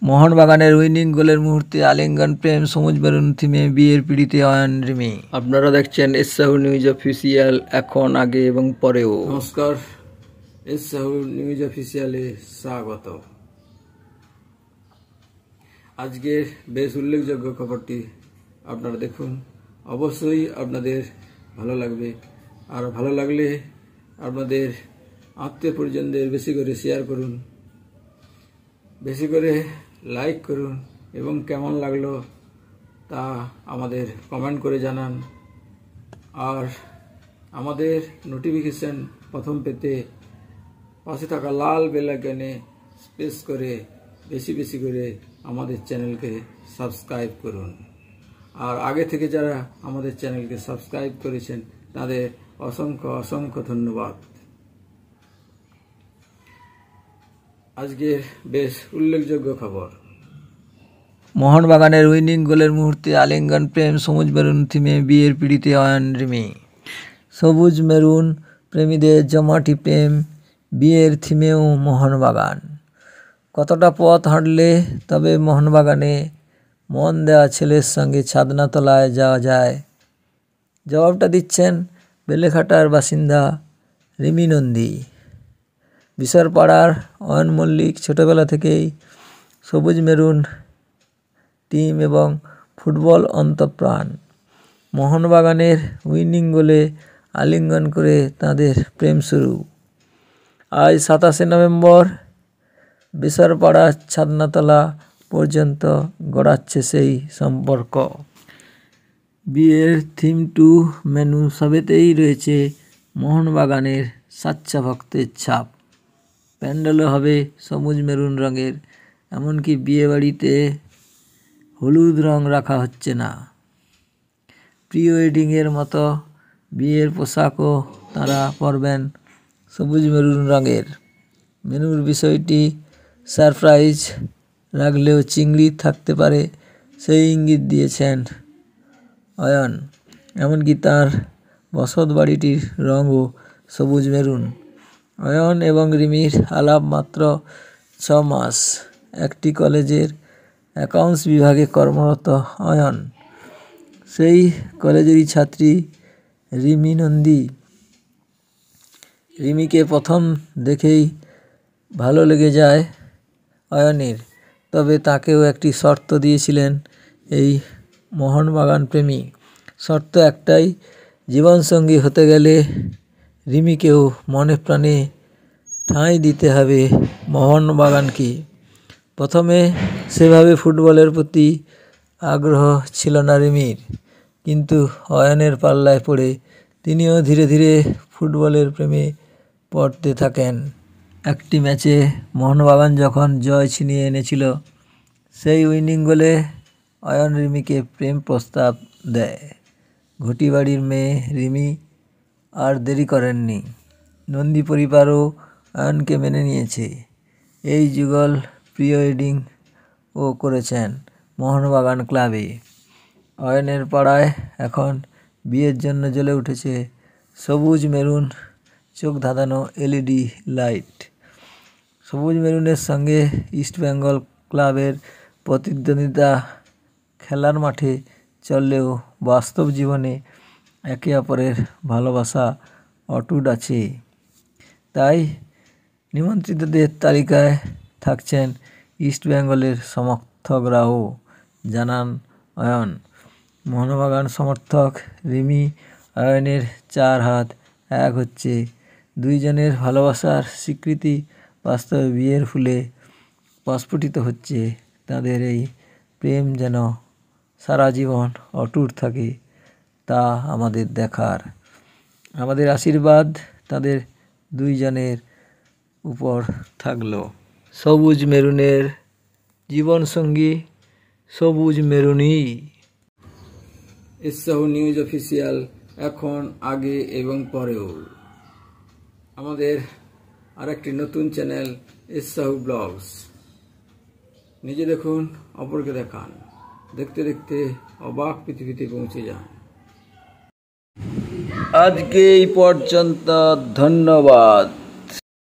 মোহনবাগানের উইনিং গোলের মুহূর্তে আলিঙ্গন, প্রেম, সবুজ মেরুন থিমে বিয়ের পিড়িতে অয়ন রিমি। আপনারা দেখছেন এস সাহু নিউজ অফিসিয়াল, এখন, আগে এবং পরেও। নমস্কার, এস সাহু নিউজ অফিসিয়ালে স্বাগত। আজকের বেশ উল্লেখযোগ্য খবরটি আপনারা দেখুন, অবশ্যই আপনাদের ভালো লাগবে। আর ভালো লাগলে আপনাদের আত্মীয় পরিজনদের বেশি করে শেয়ার করুন, বেশি করে লাইক করুন এবং কেমন লাগলো তা আমাদের কমেন্ট করে জানান। আর আমাদের নোটিফিকেশন প্রথম পেতে পাশে থাকা লাল বেল আইকনে প্রেস করে বেশি বেশি করে আমাদের চ্যানেলকে সাবস্ক্রাইব করুন। আর আগে থেকে যারা আমাদের চ্যানেলকে সাবস্ক্রাইব করেছেন তাদের অসংখ্য অসংখ্য ধন্যবাদ। আজকের বেশ উল্লেখযোগ্য খবর, মোহনবাগানের উইনিং গোলের মুহূর্তে আলিঙ্গন, প্রেম, সবুজ মেরুন থিমে বিয়ের পিড়িতে অয়ন রিমি। সবুজ মেরুন প্রেমীদের জমাটি প্রেম, বিয়ের থিমেও মোহনবাগান। কতটা পথ হাঁটলে তবে মোহনবাগানে মন দেওয়া ছেলের সঙ্গে ছাদনাতলায় যাওয়া যায়? জবাবটা দিচ্ছেন বেলেঘাটার বাসিন্দা রিমি নন্দী। বিশরপাড়ার অয়ন মল্লিক ছোটবেলা থেকেই সবুজ মেরুন টিম এবং ফুটবল অন্তঃপ্রাণ। মোহনবাগানের উইনিং গোলে আলিঙ্গন করে তাদের প্রেম শুরু। আজ 27 নভেম্বর বিশরপাড়ার ছাদনাতলা পর্যন্ত গড়াচ্ছে সেই সম্পর্ক। বিয়ের থিম টু মেনু সবেতেই রয়েছে মোহনবাগানের সাচ্চা ভক্তের ছাপ। প্যান্ডেলও হবে সবুজ মেরুন রঙের, এমনকি বিয়ে বাড়িতে হলুদ রং রাখা হচ্ছে না। প্রি ওয়েডিংয়ের মতো বিয়ের পোশাকও তাঁরা পরবেন সবুজ মেরুন রঙের। মেনুর বিষয়টি সারপ্রাইজ রাখলেও চিংড়ি থাকতে পারে সেই ইঙ্গিত দিয়েছেন অয়ন। এমনকি তার বসত বাড়িটির রঙও সবুজ মেরুন। অয়ন এবং রিমির আলাপ মাত্র 6 মাস। একটি কলেজের অ্যাকাউন্টস বিভাগে কর্মরত অয়ন সেই কলেজেরই ছাত্রী রিমি নন্দী। রিমিকে প্রথম দেখেই ভালো লেগে যায় অয়নের, তবে তাকেও একটি শর্ত দিয়েছিলেন এই মোহনবাগান প্রেমী। শর্ত একটাই, জীবনসঙ্গী হতে গেলে রিমিকেও মনে প্রাণে ঠাঁই দিতে হবে মোহনবাগানকে। প্রথমে সেভাবে ফুটবলের প্রতি আগ্রহ ছিল না রিমির, কিন্তু অয়নের পাল্লায় পড়ে তিনিও ধীরে ধীরে ফুটবলের প্রেমে পড়তে থাকেন। একটি ম্যাচে মোহনবাগান যখন জয় ছিনিয়ে এনেছিল, সেই উইনিং গোলে অয়ন রিমিকে প্রেম প্রস্তাব দেয়। ঘটিবাড়ির মেয়ে রিমি আর দেরি করেননি। নন্দী পরিবারও অয়নকে মেনে নিয়েছে। এই যুগল প্রি ওয়েডিংও করেছেন মোহনবাগান ক্লাবে। অয়নের পাড়ায় এখন বিয়ের জন্য জ্বলে উঠেছে সবুজ মেরুন চোখ ধাঁধানো এলইডি লাইট। সবুজ মেরুনের সঙ্গে ইস্টবেঙ্গল ক্লাবের প্রতিদ্বন্দ্বিতা খেলার মাঠে চললেও বাস্তব জীবনে একে অপরের ভালোবাসা অটুট আছে। তাই নিমন্ত্রিতদের তালিকায় থাকছেন ইস্টবেঙ্গলের সমর্থকরাও, জানান অয়ন। মোহনবাগান সমর্থক রিমি অয়নের 4 হাত এক হচ্ছে দুইজনের ভালোবাসার স্বীকৃতি। বাস্তবে বিয়ের ফুলে প্রস্ফুটিত হচ্ছে তাদের এই প্রেম যেন সারা জীবন অটুট থাকে, তা আমাদের দেখার। আমাদের আশীর্বাদ তাদের দুইজনের উপর থাকলো। সবুজ মেরুনের জীবনসঙ্গী সবুজ মেরুনই। এস সাহু নিউজ অফিসিয়াল, এখন, আগে এবং পরেও। আমাদের আরেকটি নতুন চ্যানেল এস সাহু ব্লগস। নিজে দেখুন, অপরকে দেখান, দেখতে দেখতে অবাক পৃথিবীতে পৌঁছে যান। আজকে এই পর্যন্ত, ধন্যবাদ।